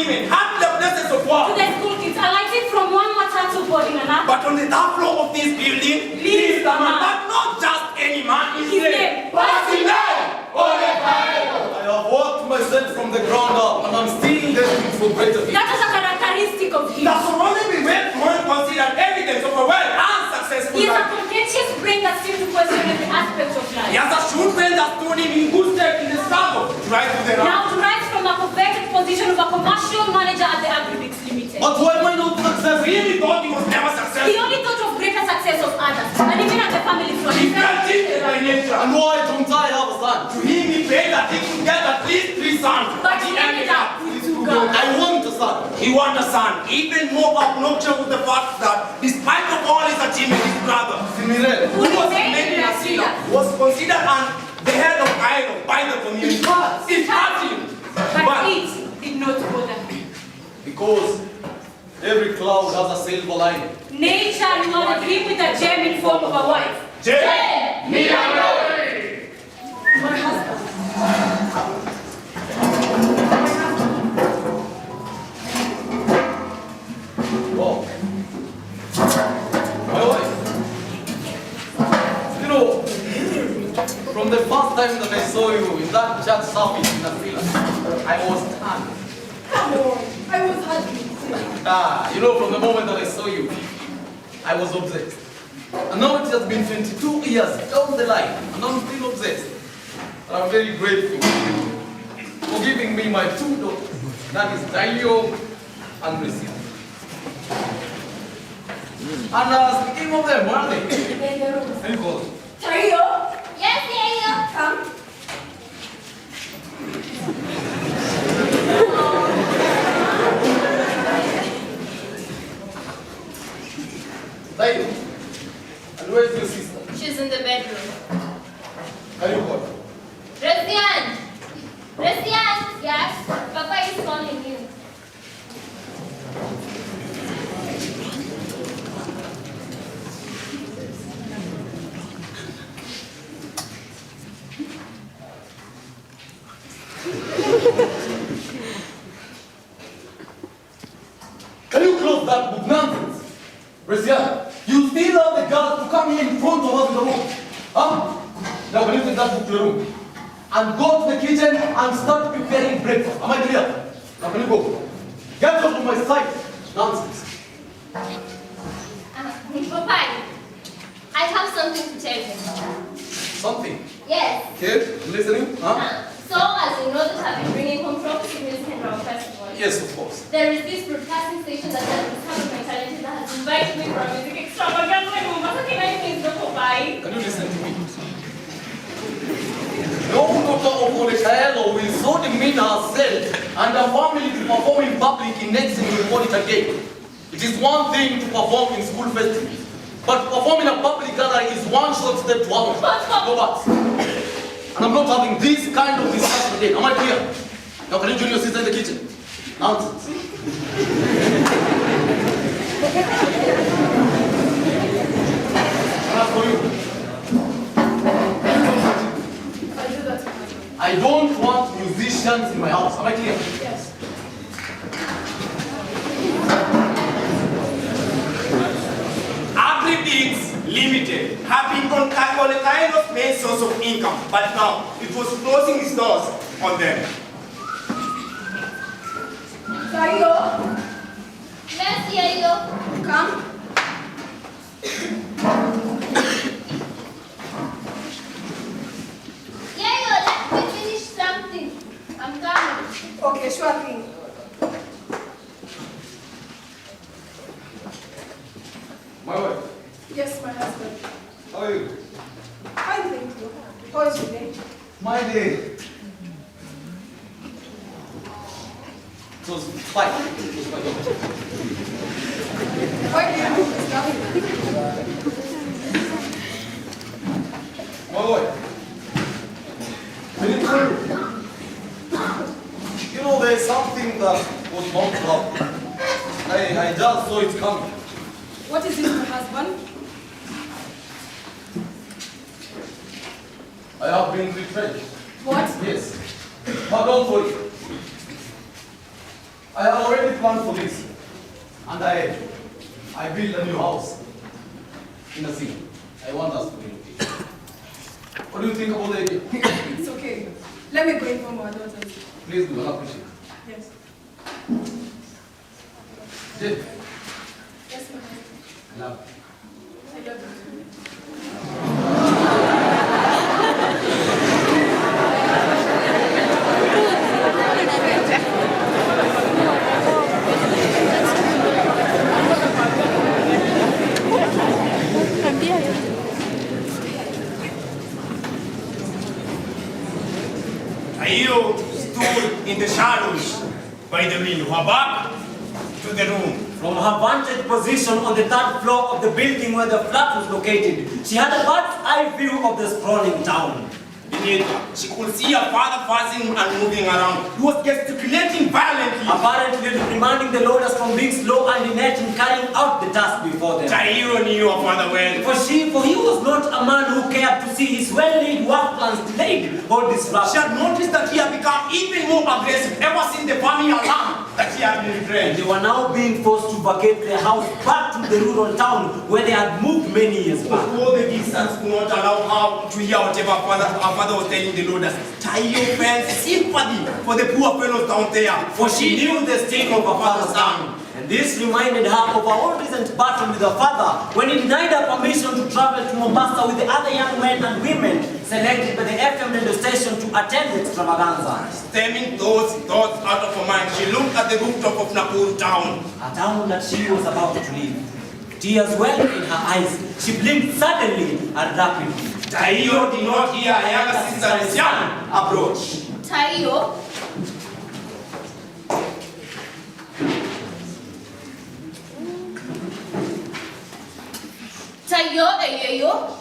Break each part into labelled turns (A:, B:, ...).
A: women, half the places of work.
B: To the school kids, alighting from one matatu board in another.
A: But on the third floor of this building, lives a man, but not just any man. His name. What's his name? Ole Kulet.
C: I have worked myself from the ground up, and I'm still destined for greater things.
B: That is a characteristic of him.
A: That should only be considered evidence of a well and successful
B: He is a
A: life.
B: contentious brain that seems to question every aspect of life.
A: He has a shrewd brain that stood him in good stead in the struggle to rise to the rank.
B: Now to rise from a coveted position of a commercial manager at the Agri-Mix Limited.
C: But why am I not successful?
A: He really thought he was never successful.
B: He only thought of greater success of others, and even at the family front.
A: He felt it by nature.
C: And why don't I have a son?
A: To him, he prayed that he could get at least 3 sons.
B: But he ended up with 2 girls.
C: I want a son.
A: He wanted a son. Even more obnoxious with the fact that, despite of all his achievements, his brother, who was made in Assyria, was considered the head of idol by the community. It hurt him.
B: But it did not bother him.
C: Because every cloud has a silver lining.
B: Nature rewarded him with a gem in form of a wife.
A: Gem! Me and
B: My husband.
C: Wow. My wife. You know, from the first time that I saw you in that church service in Afila, I was stunned.
B: Come on, I was happy.
C: You know, from the moment that I saw you, I was obsessed. And now it has been 22 years down the line, and I'm still obsessed. And I'm very grateful for giving me my 2 daughters. That is Dayo and Lucia. And speaking of them, where are they? Can you call them?
B: Tario? Yes, Tario. Come.
C: Dayo. And where's your sister?
D: She's in the bedroom.
C: Can you call her?
D: Resian! Resian! Yes? Papa is calling you.
C: Can you close that book? Nonsense! Resian, you still have the guts to come here in front of us in the room. Huh? Now can you take that book to your room? And go to the kitchen and start preparing breakfast. Am I clear? Now can you go? Get out of my sight. Nonsense.
D: Papa, I have something to tell you.
C: Something.
D: Yes.
C: Okay, I'm listening. Huh?
D: So, as you know that I've been bringing home trophies music and our festival.
C: Yes, of course.
D: There is this broadcasting station that has discovered my talent that has invited me for a music extravaganza.
C: Can you listen to me? No daughter of Ole Kulet will so demean herself and her family to perform in public in next thing we call it again. It is one thing to perform in school festivals, but to perform in a public gathering is one short step to heaven. No buts. And I'm not having this kind of discussion again. Am I clear? Now can you join your sister in the kitchen? Nonsense. And as for you, I don't want musicians in my house. Am I clear?
B: Yes.
A: Agri-Mix Limited had been Ole Kulet's main source of income, but now it was closing its doors on them.
B: Tario?
D: Yes, Yayo.
B: Come.
D: Yayo, let me finish something. I'm coming.
B: Okay, sure thing.
C: My wife.
B: Yes, my husband.
C: How are you?
B: Fine, thank you. How is your day?
C: My day. It was fine. It was fine.
B: Why do you do this now?
C: My wife. I need to tell you. You know, there's something that was bound to happen. I just saw it coming.
B: What is it, my husband?
C: I have been retrenched.
B: What?
C: Yes. But don't worry. I have already planned for this. And I built a new house in the city. I want us to relocate. What do you think about the idea?
E: It's okay. Let me go inform our daughters.
C: Please do, I appreciate it.
E: Yes.
C: Jim,
E: Yes, ma'am.
C: I love
E: I love you.
A: Tayo stood in the shadows by the window. Her back to the room.
F: From her vantage position on the third floor of the building where the flat was located, she had a bird's eye view of the sprawling town.
A: Beneath her, she could see her father passing and moving around. He was gesticulating violently.
F: Apparently reprimanding the loaders from being slow and inept in carrying out the task before them.
A: Tayo knew her father well.
F: For he was not a man who cared to see his well-laid work plans delayed or
A: She
F: disrupted.
A: had noticed that he had become even more aggressive ever since the family alarm that he had been trained.
F: They were now being forced to vacate their house back to the rural town where they had moved many years back.
A: Although the distance could not allow her to hear whatever her father was telling the loaders, Tayo felt sympathy for the poor fellows down there.
F: For she knew the state of her father's town. And this reminded her of her old recent battle with her father when he denied her permission to travel to Mombasa with the other young men and women selected by the FM radio station to attend the extravaganza.
A: Stemming those thoughts out of her mind, she looked at the rooftop of Nakuru town.
F: A town that she was about to leave. Tears welled in her eyes. She blinked suddenly and rapidly.
A: Tayo did not hear her younger sister's young approach.
D: Tayo,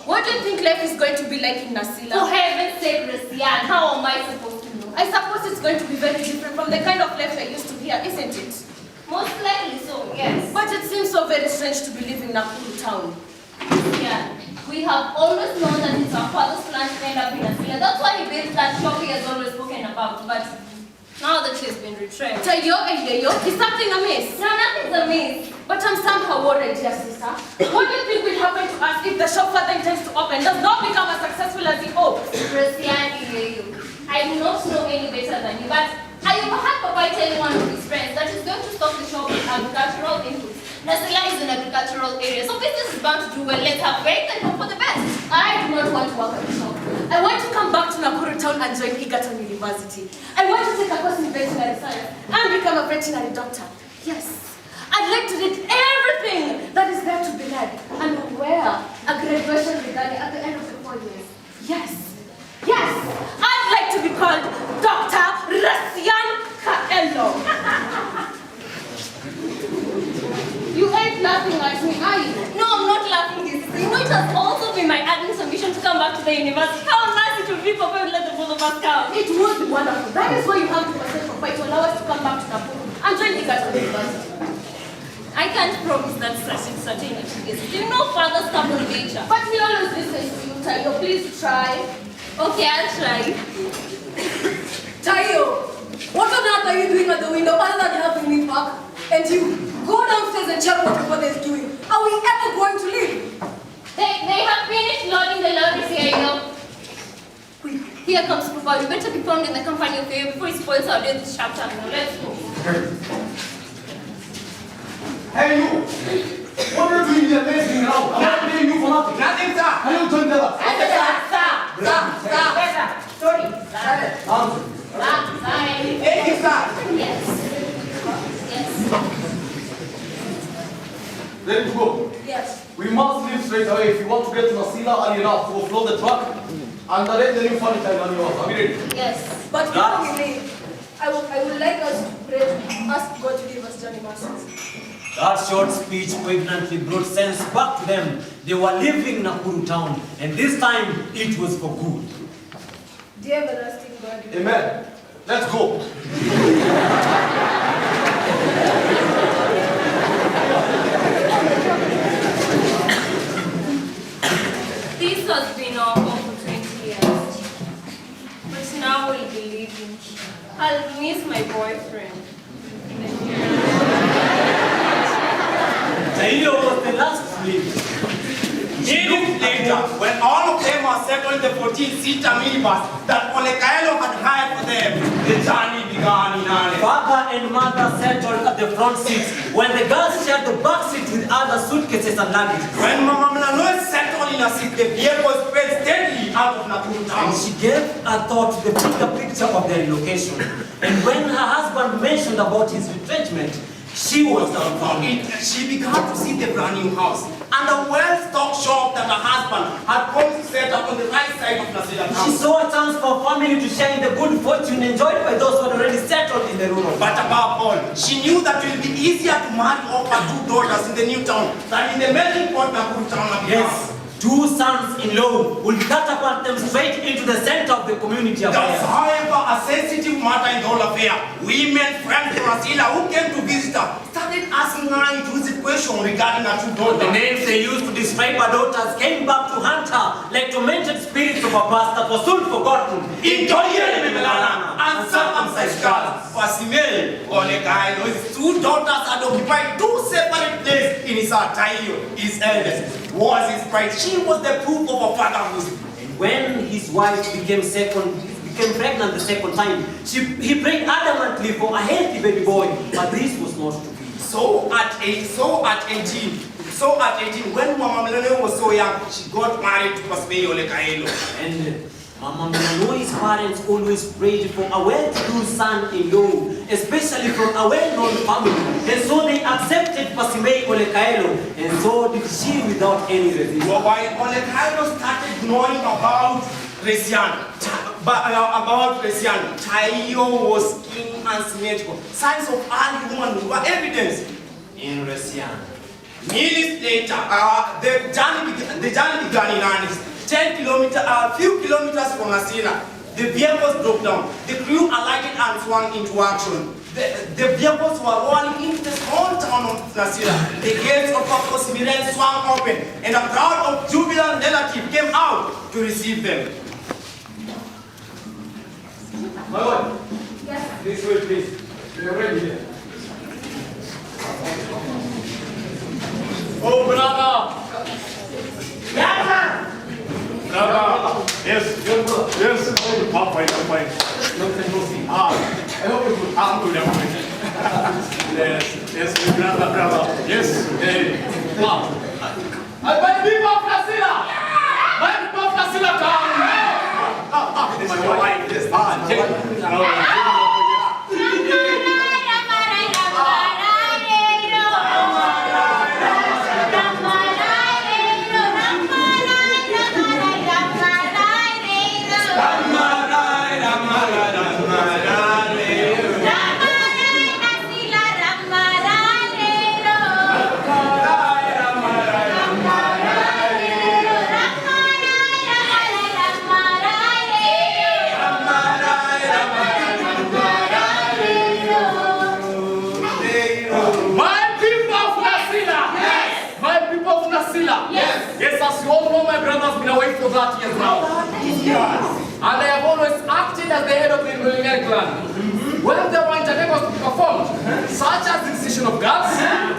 D: what do you think life is going to be like in Nasila?
B: For heaven's sake, Resian, how am I supposed to know?
D: I suppose it's going to be very different from the kind of life I used to hear, isn't it?
B: Most likely so, yes.
D: But it seems so very strange to be living in Nakuru town.
B: Yeah, we have always known that it's our father's plan to end up in Nasila. That's why he built that shop he has always spoken about. But now that he has been retrained.
D: Tayo, is something amiss?
B: No, nothing's amiss.
D: But I'm somehow worried, dear sister. What do you think will happen to us if the shop further intends to open does not become as successful as he hopes?
B: Resian, I do not know any better than you, but I overheard Papa tell one of his friends that he's going to stock the shop with agricultural inputs. Nasila is an agricultural area, so business is bound to do well. Let's have faith and hope for the best.
D: I do not want to work at the shop. I want to come back to Nakuru town and join Egerton University. I want to take a course in veterinary science and become a veterinary doctor. Yes. I'd like to read everything that is there to be read and wear a graduation medal at the end of the 4 years. Yes. Yes. I'd like to be called Dr. Resian Kaelo. You ain't laughing at me, are you?
B: No, I'm not laughing this. You know, it has also been my ardent ambition to come back to the university. How nice it would be for people to let the both of us come.
D: It would be wonderful. That is why you have to persuade Papa to allow us to come back to Nakuru and join Egerton University.
B: I can't promise that certainty is. You know father's stubborn nature.
D: But he always listens to you, Tayo. Please try.
B: Okay, I'll try.
E: Tayo, what on earth are you doing at the window other than helping me park? And you, go downstairs and check what your father is doing. Are we ever going to leave?
B: They have finished loading the lorries here, you know.
D: Quick, here comes Papa. You better be found in the company of you before he spoils our day this chapter. Now let's go.
C: Hey you! What are you doing here messing around? I'm not paying you for nothing.
A: Nothing, sir.
C: Can you turn that up?
B: Sorry.
A: Hey, sir.
B: Yes.
C: Ready to go?
E: Yes.
C: We must leave straight away if you want to get to Nasila early enough to offload the truck and arrange the new furniture on yours. Are we ready?
B: Yes.
E: But before we leave, I would like us to pray to ask God to give us journey mercies.
F: That short speech poignantly brought sense back to them. They were leaving Nakuru town, and this time it was for good.
E: Dear everlasting God,
C: Amen. Let's go.
B: This has been our home for 20 years. But now we'll be leaving. I'll miss my boyfriend.
A: 18-seater minibus that Ole Kaelo had hired for them. The journey began in earnest.
F: Father and mother settled at the front seat when the girls shared the back seat with other suitcases and luggage.
A: When Mama Mlanoe settled in a seat, the vehicle sped steadily out of Nakuru town.
F: And she gave a thought to the bigger picture of their relocation. And when her husband mentioned about his retrenchment, she was dumbfounded.
A: She began to see the brand new house and a well-stocked shop that her husband had promised to set up on the right side of Nasila
F: She
A: town.
F: saw a chance for family to share in the good fortune enjoyed by those who had already settled in the rural.
A: But above all, she knew that it would be easier to marry off her 2 daughters in the new town than in the melting pot Nakuru town.
F: Yes, 2 sons-in-law will catapult them straight into the center of the community
A: There was,
F: affairs.
A: however, a sensitive matter in the whole affair. Women friends from Nasila who came to visit her started asking her intrusive questions regarding her 2 daughters.
F: The names they used to describe her daughters came back to haunt her like tormented spirits of a past that was soon forgotten.
A: Intoyele Memelana and circumcised girls. Fasimele Ole Kaelo, his 2 daughters had occupied 2 separate places in his Taio. His eldest was his pride. She was the proof of a fatherhood.
F: And when his wife became pregnant the second time, he prayed adamantly for a healthy baby boy, but this was not to be.
A: So at 18, when Mama Mlanoe was so young, she got married to Pasmei Ole Kaelo.
F: And Mama Mlanoe's parents always prayed for a well-to-do son-in-law, especially from a well-known family. And so they accepted Pasimei Ole Kaelo, and so did she without any resistance.
A: While Ole Kaelo started knowing about Resian, Taio was skin and symmetrical. Signs of early womanhood were evidence in Resian. Minutes later, the journey began in earnest. A few kilometers from Nasila, the vehicles broke down. The crew alighted and swung into action. The vehicles were rolling into the small town of Nasila. The gates of Papa Simiren swung open, and a crowd of jubilant relatives came out to receive them.
C: My wife,
B: Yes.
C: this way please. We are ready here. Oh, brother!
G: Brother, yes,
C: Young brother.
G: yes, I'm fine.
C: Long time no see.
G: I hope you're good. I'm good, yes, brother, yes,
C: Wow. My people of Nasila! My people of Nasila, come!
G: my wife, yes,
C: Yes, as you all know, my brother's been away for 30 years now. And I have always acted as the head of the Ingolingeri clan. When there were entertainments to be performed, such as the decision of girls,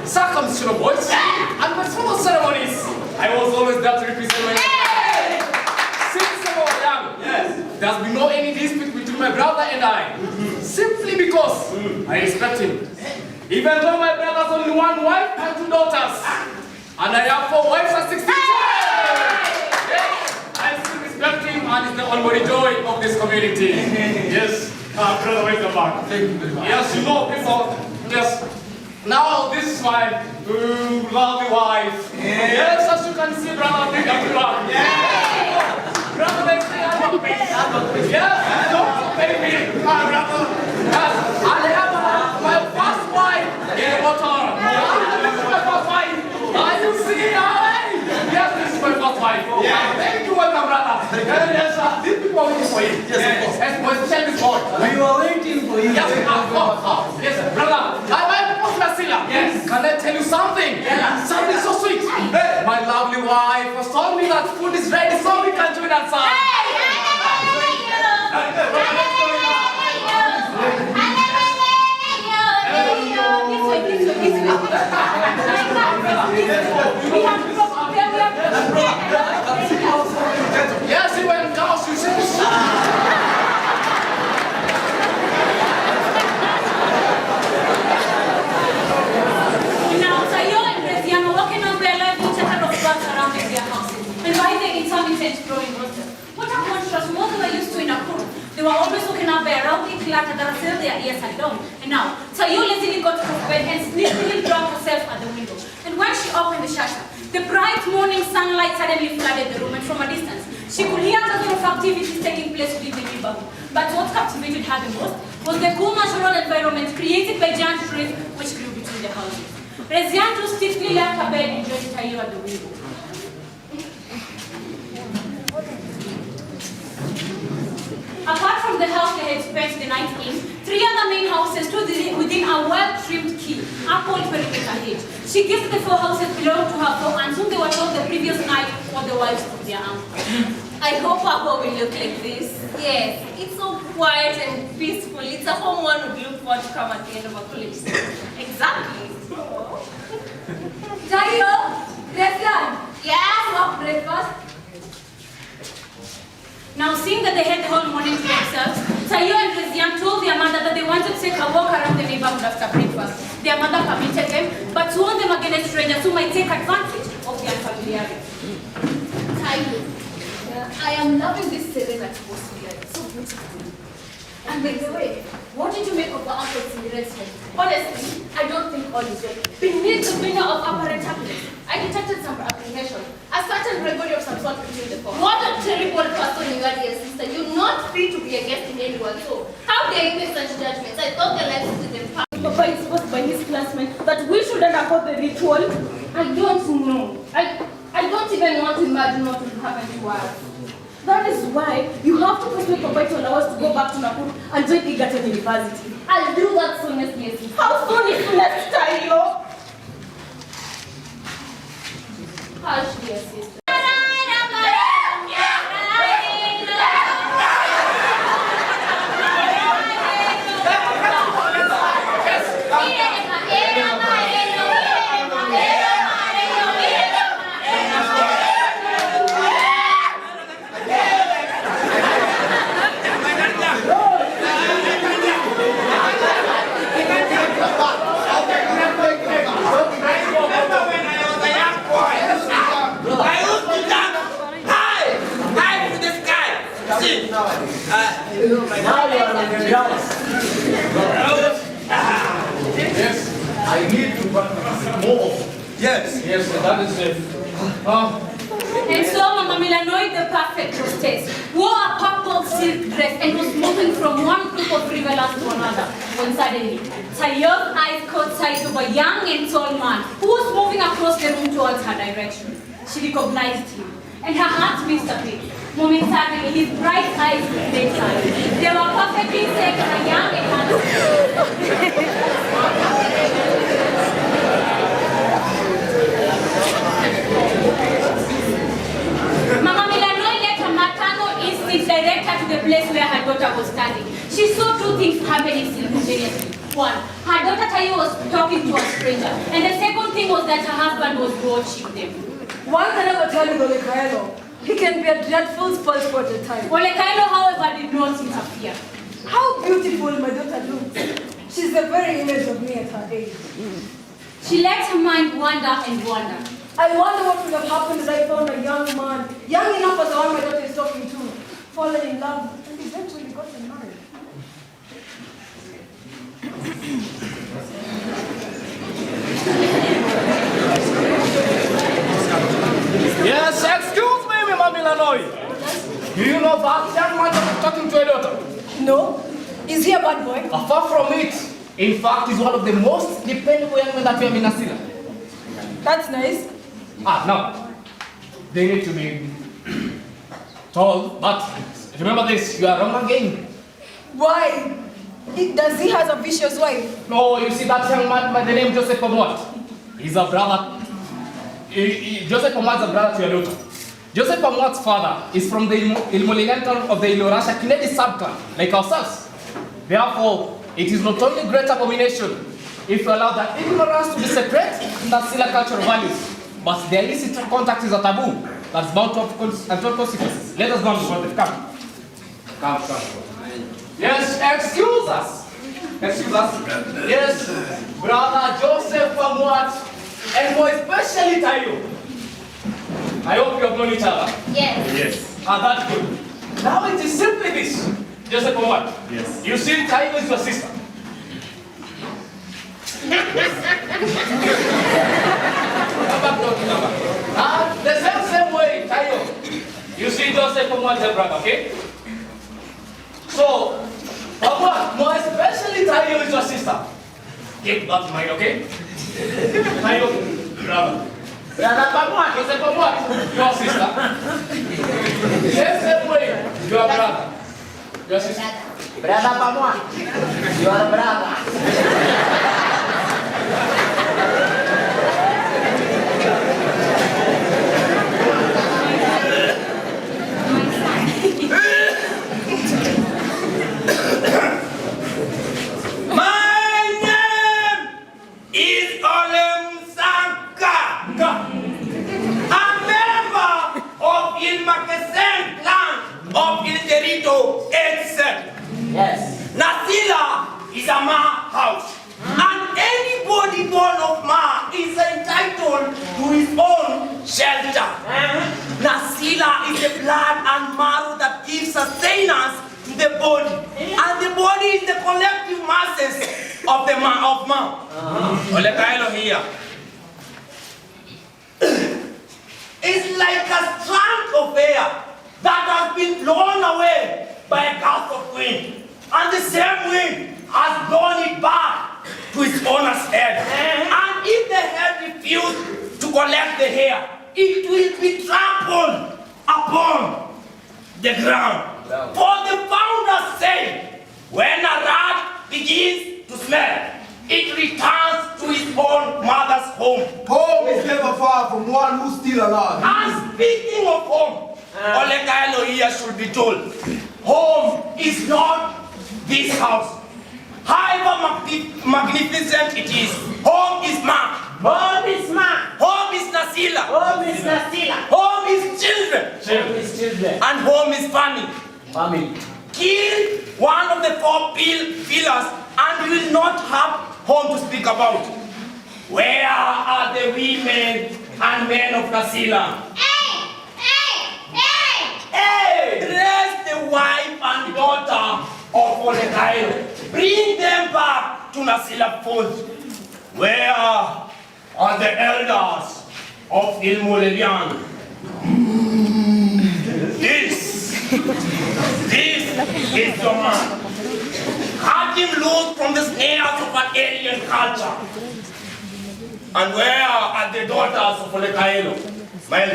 C: circumcision of boys, and betrothal ceremonies, I was always there to represent my Since I was young, there has been no any dispute between my brother and I, simply because I respect him. Even though my brother has only 1 wife and 2 daughters, and I have 4 wives and 16 children. Yes, I still respect him and is the only joy of this community.
G: yes, brother, welcome back.
C: Thank you very much. Yes, you know, people, yes. Now, this is my lovely wife. Yes, as you can see, brother, big up to her. Brother, they say I'm a baby. Yes, don't baby. Brother. Yes, and I have my first wife in the water. This is my first wife. Are you see her? Yes, this is my first wife. Thank you, welcome, brother. Yes, these people are waiting for you. Yes, of course. Yes, boys, check this boy.
F: We were waiting for you.
C: Yes, yes, brother. I like Nasila. Yes. Can I tell you something? Yes. Something so sweet. Hey. My lovely wife has told me that food is ready, so we can join outside. Yes, when girls you
D: They were always looking up by a rowdy clatter that until their ears had done. And now, Tayo lazily got to her bed and sneakily dropped herself at the window. And when she opened the shutter, the bright morning sunlight suddenly flooded the room, and from a distance, she could hear dozens of activities taking place within the neighborhood. But what captivated her the most was the cool natural environment created by giant trees which grew between the houses. Rezianto stiffly left her bed and joined Tayo at the window. Apart from the house they had spent the night in, 3 other main houses stood within a well-trimmed key, uphold perimeter hedge. She guessed the 4 houses belonged to her four, and soon they were told the previous night were the wives of their uncle.
B: I hope our home will look like this. Yes, it's so quiet and peaceful. It's a home one would look for to come at the end of a college semester. Exactly.
E: Tayo, Rezian.
B: Yes?
E: Have breakfast.
D: Now, seeing that they had the whole morning to themselves, Tayo and Rezian told their mother that they wanted to take a walk around the neighborhood after breakfast. Their mother permitted them, but warned them against strangers who might take advantage of their familiarity.
B: Tayo, I am loving this serene atmosphere. It's so beautiful. And by the way, what did you make of the outfits in the restaurant? Honestly, I don't think all is well. Beneath the veneer of apparent happiness, I detected some apprehension. A certain Gregory of some sort between the four. What a terrible person you are, dear sister. You're not free to be a guest in anyone, so how dare you make such judgments? I thought their lives was in the past.
D: Papa is forced by his classmates that we should undergo the ritual.
B: I don't know. I don't even want to imagine what will happen to us.
D: That is why you have to persuade Papa to allow us to go back to Nakuru and join Egerton University.
B: I'll do that soon as yes.
D: How soon is next time, yo?
B: Hush, dear sister.
C: Yes, I need to practice more.
A: Yes.
C: Yes, that is it.
D: And so Mama Milanoy, the perfect hostess, wore a purple silk dress and was moving from one group of revelers to another when suddenly Tayo's eyes caught sight of a young and tall man who was moving across the room towards her direction. She recognized him, and her heart missed a beat. Momentarily, his bright eyes met her. They were perfectly set for a young and handsome. Mama Milanoy let her maternal instinct direct her to the place where her daughter was standing. She saw 2 things happening simultaneously. One, her daughter Tayo was talking to a stranger, and the second thing was that her husband was watching them.
E: One can never tell you Ole Kaelo. He can be a dreadful spoilsport at times.
D: Ole Kaelo, however, did not interfere.
E: How beautiful my daughter looks. She's the very image of me at her age.
D: She let her mind wander and wander.
E: I wonder what would have happened if I found a young man, young enough as the one my daughter is talking to, fallen in love, and eventually got married.
C: Yes, excuse me, Mama Milanoy. Do you know that young man that is talking to your daughter?
E: No? Is he a bad boy?
C: Far from it. In fact, he's one of the most dependable young men that we have in Asila.
E: That's nice.
C: Now, they need to be told, but remember this, you are wrong again.
E: Why? Does he have a vicious wife?
C: No, you see that young man by the name Joseph Pomwat. He's a brother. Joseph Pomwat is a brother to your daughter. Joseph Pomwat's father is from the Ilmoligantal of the Ilorasha Kinedi subclan, like ourselves. Therefore, it is not only great abomination if you allow the ignorance to be separate from the Sila cultural values, but the illicit contact is a taboo that's bound to have consequences. Let us go on before they come. Come. Yes, excuse us. Yes, brother Joseph Pomwat, and more especially Tayo. I hope you have known each other.
B: Yes.
C: That's good. Now it is simply this.
G: Joseph, for what?
C: Yes.
G: You see, Tayo is your sister. Come back, talking about. The same way, Tayo. You see Joseph from what her brother, okay? So, Papa, more especially Tayo is your sister. Keep that in mind, okay? Tayo, brother.
F: Brother Pamwa.
G: Joseph from what? Your sister. Same way, your brother. Your sister.
F: Brother Pamwa. Your brother. Yes.
A: Nasila is a Ma house. And anybody born of Ma is entitled to his own shelter. Nasila is the blood and marrow that gives sustenance to the body. And the body is the collective masses of the Ma. Ole Kaelo here. It's like a strand of air that has been blown away by a gust of wind. And the same wind has blown it back to its owner's head. And if the head refuses to collect the hair, it will be trampled upon the ground. For the founders say, when a rat begins to smell, it returns to its own mother's home.
H: Home is never far from one who's still alive.
A: And speaking of home, Ole Kaelo here should be told, home is not this house. However magnificent it is, home is Ma.
F: Home is Ma.
A: Home is Nasila.
F: Home is Nasila.
A: Home is children.
F: Home is children.
A: And home is family.
F: Family.
A: Kill one of the four pillars and you will not have home to speak about. Where are the women and men of Nasila? Hey! Raise the wife and daughter of Ole Kaelo. Bring them back to Nasila fold. Where are the elders of Ilmulelian? This is your man. Cut him loose from the snares of an alien culture. And where are the daughters of Ole Kaelo? Where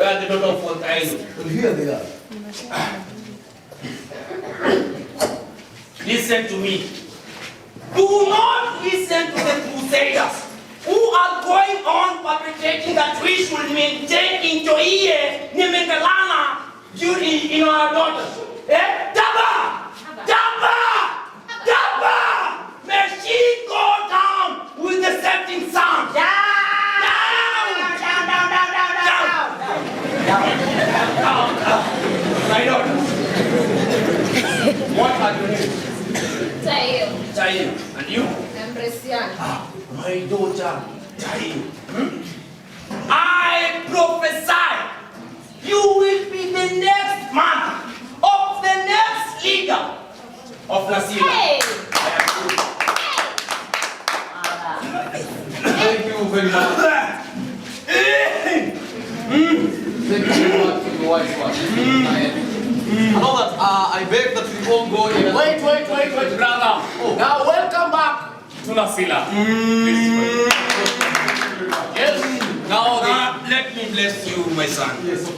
A: are the daughters of Ole Kaelo?
H: And here they are.
A: Listen to me. Do not listen to the crusaders who are going on perpetrating that we should maintain in Joie, Nimengalana, duty in our daughters. Daba! May she go down with the setting sun. Down! My daughters. What are your names?
B: Tayo.
A: Tayo. And you?
B: Embresian.
A: My daughter, Tayo. I prophesy you will be the next man of the next leader of Nasila.
B: Hey!
C: Thank you very much. Thank you very much for the wise one. Now that I beg that we all go in.
G: Wait, brother.
C: Oh.
G: Now welcome back to Nasila. Yes.
C: Now
A: Let me bless you, my son.
C: Yes. As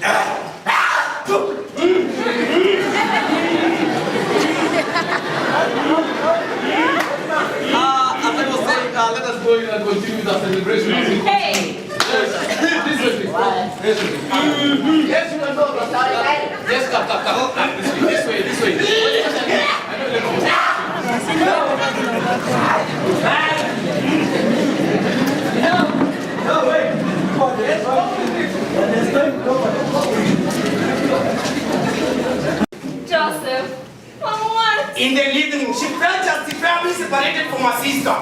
C: I was saying, let us go in and continue with our celebration.
B: Hey!
C: Yes, this way, please. Yes, you can go. Yes, come. This way.
H: No, wait.
B: Joseph, from what?
A: In the evening, she felt as the family separated from her sister.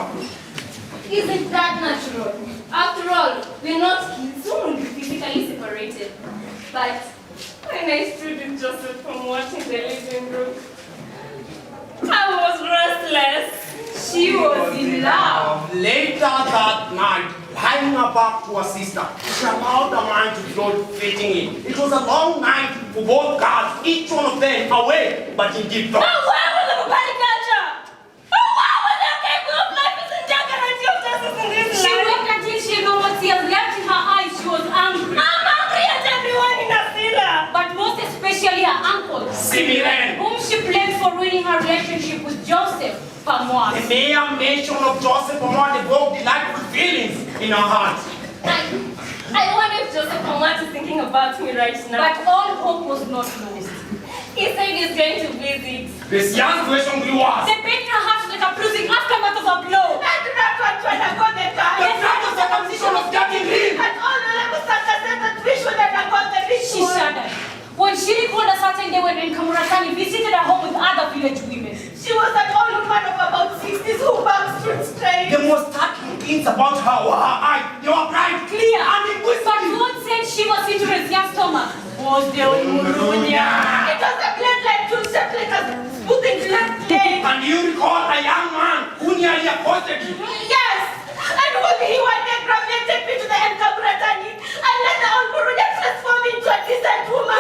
B: Isn't that natural? After all, we're not kids, so we'll be physically separated. But when I stood with Joseph from what in the living room,
D: I was restless. She was in love.
A: Later that night, lying her back to her sister, she allowed her mind to float, fitting in. It was a long night for both girls, each one of them away, but in deep thought.
D: Now where was the body culture? Where was the cable of life is in Jack and until justice in this life? She wept until she knew what tears left in her eyes. She was angry. I'm angry at everyone in Asila. But most especially her uncle,
A: Simiren,
D: whom she blamed for ruining her relationship with Joseph Pamois.
A: the mere mention of Joseph Pamois evoked delightful feelings in her heart.
B: I wonder if Joseph Pamois is thinking about me right now.
D: But all hope was not lost.
B: He said he's going to visit.
A: This young situation grew worse.
D: They beat her heart like a bruising aftermath of a blow.
B: I do not want to undergo the time.
A: The proper circumcision was getting him.
B: And all the levels that said that we should undergo the
D: She shuddered. When she recalled a certain day when Kamuratani visited her home with other village women.
B: She was an old woman of about 60s who backed straight straight.
A: The most startling things about her were her eyes. They were bright, clear, and
D: But
A: inquisitive.
D: what said she was Cinderella's young stomach was the Umurunya.
B: It was a blade like two shaped like a smoothing left leg.
A: And you recall a young man who nearly accosted you.
B: Yes! And when he one day gravitated me to the Enkaburatani and let the old Murunya transform into a decent woman.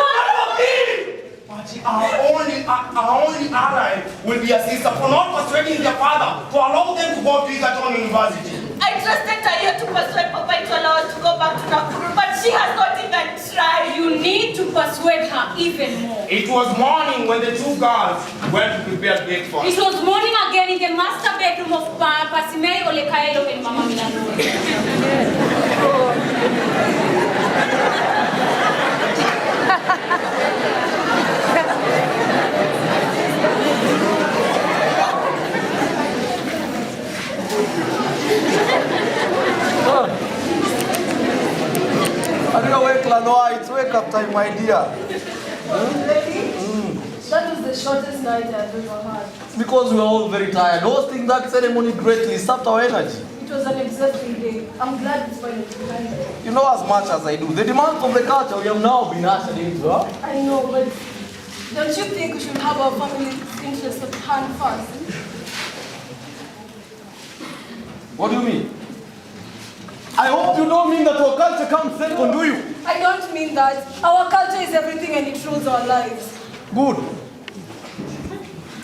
A: But our only ally will be a sister for not persuading their father to allow them to go to Egerton University.
B: I trusted Tayo to persuade Papa to allow us to go back to Nakuru, but she has not even tried.
D: You need to persuade her even more.
A: It was morning when the two girls went to prepare breakfast.
D: It was morning again in the master bedroom of Pasimei Olekaelo and Mama Milano.
H: It's wake up time, my dear.
E: That was the shortest night I've ever had.
H: Because we are all very tired. Hosting that ceremony greatly sapped our energy.
E: It was an exhausting day. I'm glad it's finally behind.
H: You know as much as I do. The demands of the culture we have now been ushered into, huh?
E: I know, but don't you think we should have our family's interests at hand first?
H: What do you mean? I hope you don't mean that our culture comes second, do you?
E: I don't mean that. Our culture is everything and it rules our lives.
H: Good.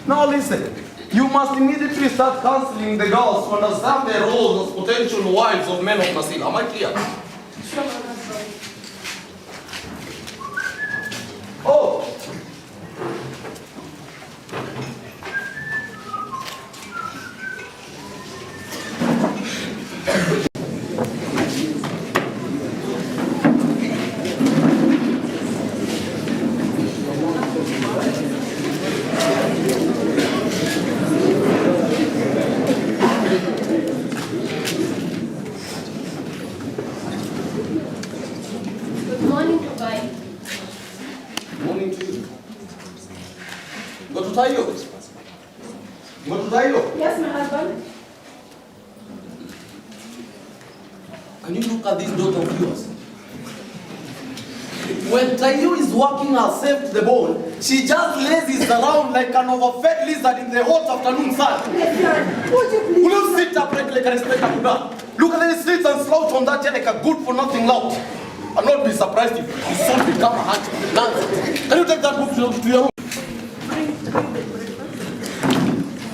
H: Now listen. You must immediately start counseling the girls to understand their roles as potential wives of men of Nasil. Am I clear?
E: Sure, my husband.
H: Oh.
B: Good morning, Dubai.
H: Morning to you. Go to Tayo. Go to Tayo.
E: Yes, my husband.
H: Can you look at this daughter of yours? When Tayo is working herself to the bone, she just lazes around like an overfed lizard in the hot afternoon sun.
E: Would you please?
H: Will you sit upright like a respectable man? Look at the streets and slouch on that chair like a good-for-nothing lout. I'll not be surprised if you soon become a hunter. Nonsense. Can you take that book to your room?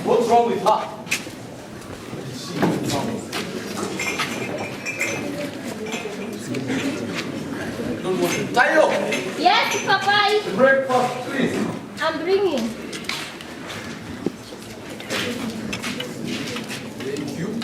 H: What's wrong with her? Don't worry. Tayo!
B: Yes, Papa.
H: Breakfast, please.
B: I'm bringing.
H: Thank you.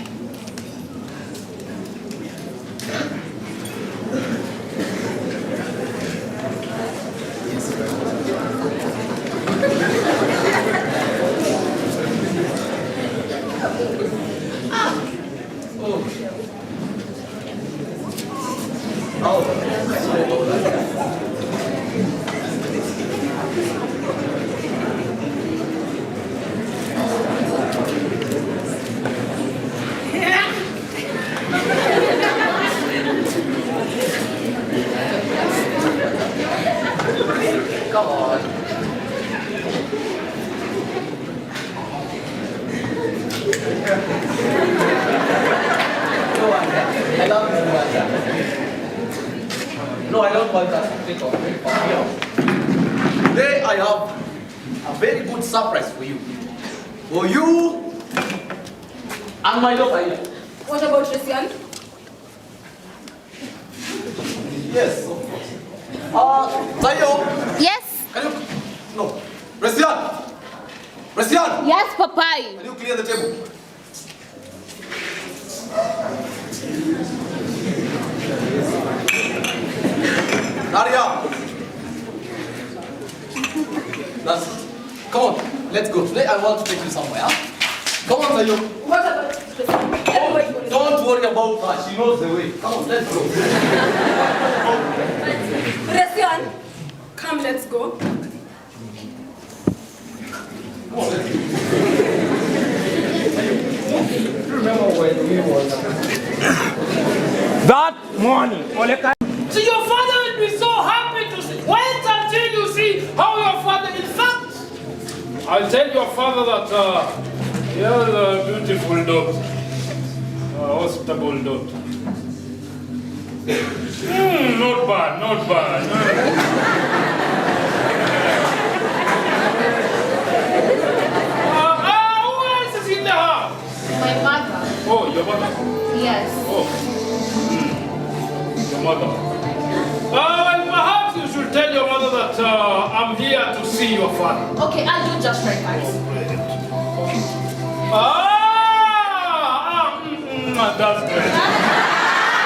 H: Come on.
C: No, I don't want that to take off. Today I have a very good surprise for you. For you and my daughter here.
E: What about Christian?
H: Yes, of course. Tayo,
B: Yes.
H: can you... No. Resian! Resian!
B: Yes, Papai.
H: Can you clear the table? Nadia! That's it. Come on, let's go. Today I want to take you somewhere. Come on, Tayo.
E: What about Christian? Everybody will
H: Don't worry about her. She knows the way. Come on, let's go.
E: Christian, come, let's go.
H: Remember when we were...
A: That morning,
G: So your father will be so happy to see. Wait until you see how your father, in fact, I'll tell your father that he has a beautiful daughter, a hospitable daughter. Not bad, not bad. Who else is in the house?
B: My mother.
G: Oh, your mother.
B: Yes.
G: Oh. Your mother. Well, perhaps you should tell your mother that I'm here to see your father.
B: Okay, I'll do just right, guys.
G: That's great.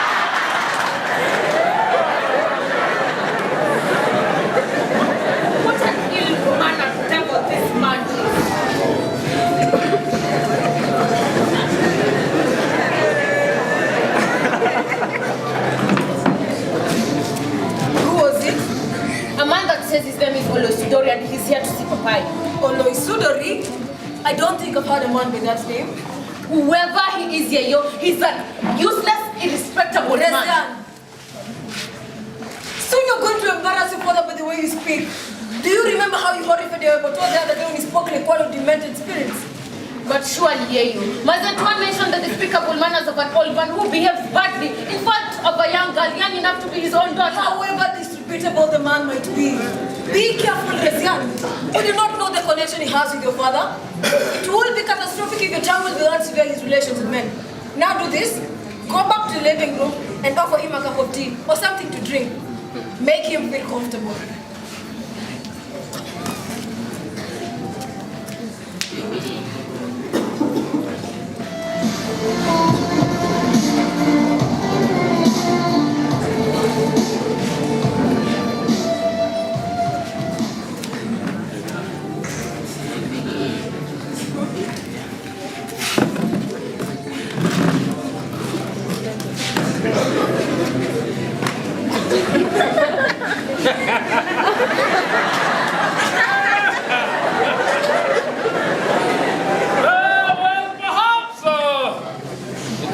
D: What an ill-mannered devil this man is.
E: Who was it?
D: A man that says his name is Olosudori and he's here to see Papai.
E: Oloisudori? I don't think I've heard a man by that name.
D: Whoever he is here, he's a useless, irrespectable man.
E: Resian. Soon you're going to embarrass your father by the way you speak. Do you remember how you horrified your told the other day when he spoke like one of the demented spirits?
D: But surely, Yeyu, mustn't one mention the despicable manners of an old man who behaves badly in front of a young girl young enough to be his own daughter?
E: However disreputable the man might be careful, Resian. You do not know the connection he has with your father. It will be catastrophic if your child will not severe his relations with men. Now do this. Go back to the living room and offer him a cup of tea or something to drink. Make him feel comfortable.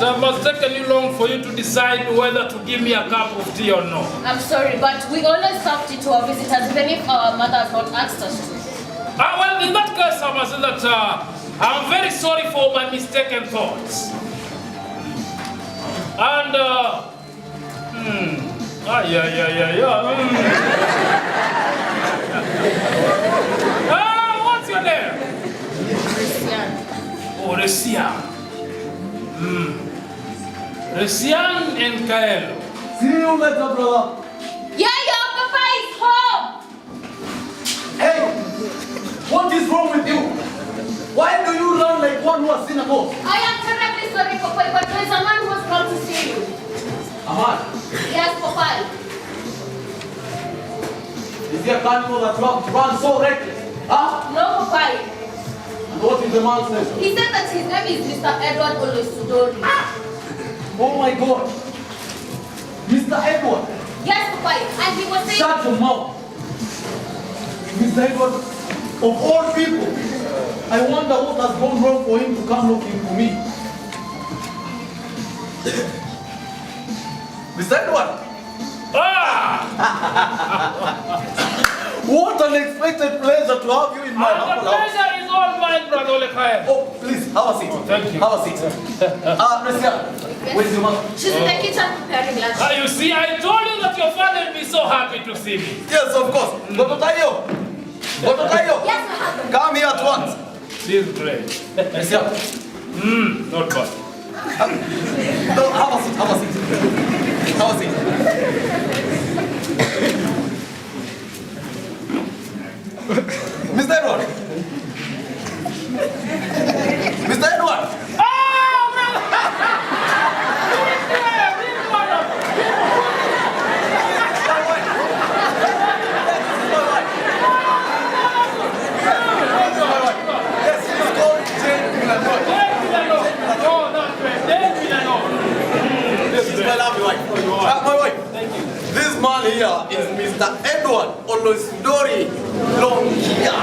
G: It must take you long for you to decide whether to give me a cup of tea or no.
D: I'm sorry, but we always serve tea to our visitors, even if our mother has not asked us to.
G: Well, in that case, I must say that I'm very sorry for my mistaken thoughts. And, what's your name?
D: Christian.
G: Oh, Resian. Resian and Kaelo.
H: See you later, brother.
D: Yeah, your papa is home.
H: Hey, what is wrong with you? Why do you run like one who has seen a ghost?
D: I am terribly sorry, Papa, but there is a man who has come to see you.
H: A man?
D: Yes, Papa.
H: Is he a carnival that runs so reckless? Huh?
D: No, Papa.
H: And what is the man's name?
D: He said that his name is Mr. Edward Olosudori.
H: Oh my God. Mr. Edward.
D: Yes, Papa. And he was saying...
H: Shut your mouth. Mr. Edward, of all people, I wonder what has gone wrong for him to come looking for me. Mr. Edward!
G: Ah!
H: What an unexpected pleasure to have you in my
G: And the
H: humble house.
G: pleasure is all mine, Brother Ole Kulet.
H: Oh, please, have a seat.
G: Thank you.
H: Have a seat. Resian, where's your mother?
D: She's in the kitchen preparing lunch.
G: You see, I told you that your father will be so happy to see me.
H: Yes, of course. Dr. Tayo. Dr. Tayo.
D: Yes, my husband.
H: Come here at once.
G: This is great.
H: Resian.
G: Not bad.
H: No, have a seat, have a seat. Have a seat. Mr. Edward. Mr. Edward.
G: Oh, brother!
H: Yes, he's called Jane Villanova. This is my lovely wife. My wife.
G: Thank you.
H: This man here is Mr. Edward Olosidori Longia.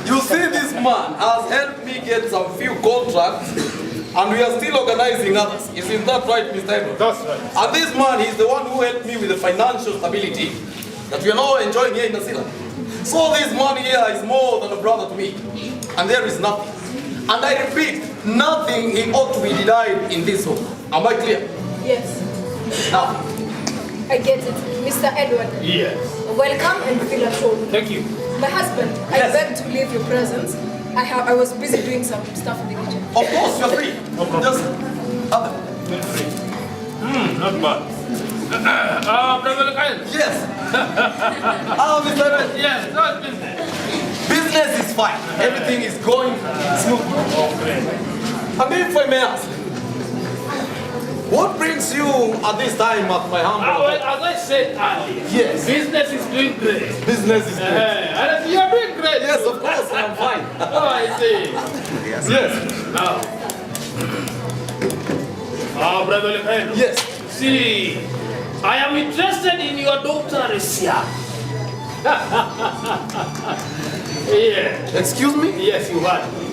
H: You see, this man has helped me get some few contracts, and we are still organizing others. Isn't that right, Mr. Edward?
G: That's right.
H: And this man is the one who helped me with the financial stability that we are now enjoying here in the city. So this man here is more than a brother to me, and there is nothing. And I repeat, nothing he ought to be denied in this home. Am I clear?
E: Yes,
H: Now,
E: I get it. Mr. Edward,
G: Yes.
E: welcome and feel at home.
G: Thank you.
E: My husband, I
H: Yes.
E: beg to leave your presence. I was busy doing some stuff in the kitchen.
H: of course, you're free.
G: No problem.
H: Just have it.
G: Not bad. Brother Ole Kulet.
H: Yes. Mr. Edward,
G: Yes, that's business.
H: business is fine. Everything is going smoothly. And if I may ask, what brings you at this time at my
G: Well,
H: humble?
G: as I said earlier,
H: Yes.
G: business is doing great.
H: Business is good.
G: And you're doing great.
H: Yes, of course, I'm fine.
G: Oh, I see.
H: Yes.
G: Now, Brother Ole Kulet.
H: Yes.
G: See, I am interested in your daughter, Resia. Yeah.
H: Excuse me?
G: Yes, you heard me.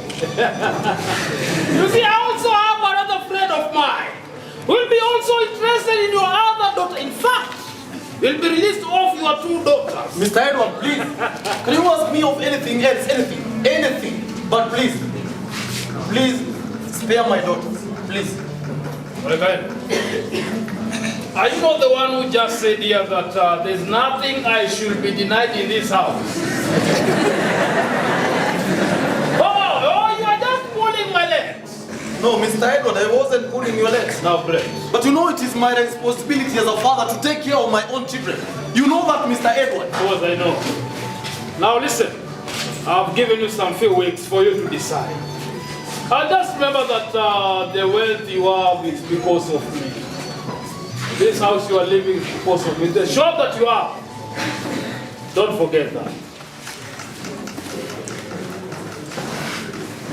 G: You see, I also have another friend of mine who will be also interested in your other daughter. In fact, will be released off your two daughters.
H: Mr. Edward, please. Can you ask me of anything else? Anything. Anything. But please. Please spare my daughters. Please.
G: Okay. Are you not the one who just said here that there's nothing I should be denied in this house? Oh, you are just pulling my legs.
H: No, Mr. Edward, I wasn't pulling your legs.
G: Now, please.
H: But you know it is my responsibility as a father to take care of my own children. You know that, Mr. Edward.
G: Of course, I know. Now, listen. I've given you some few weeks for you to decide. And just remember that the wealth you have is because of me. This house you are living is because of me. The shop that you have, don't forget that.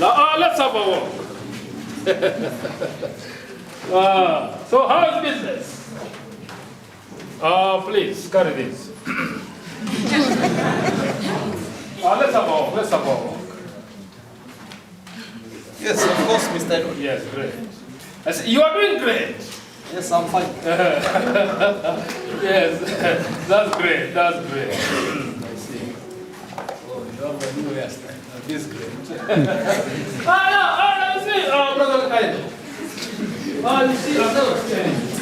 G: Now, let's have a walk. So, how is business? Please, carry this. Let's have a walk. Let's have a walk.
H: Yes, of course, Mr. Edward.
G: Yes, great. I see, you are doing great.
H: Yes, I'm fine.
G: Yes, that's great. That's great. I see. Oh, you have a new hairstyle. That is great. I see, Brother Ole Kulet. You see, another change.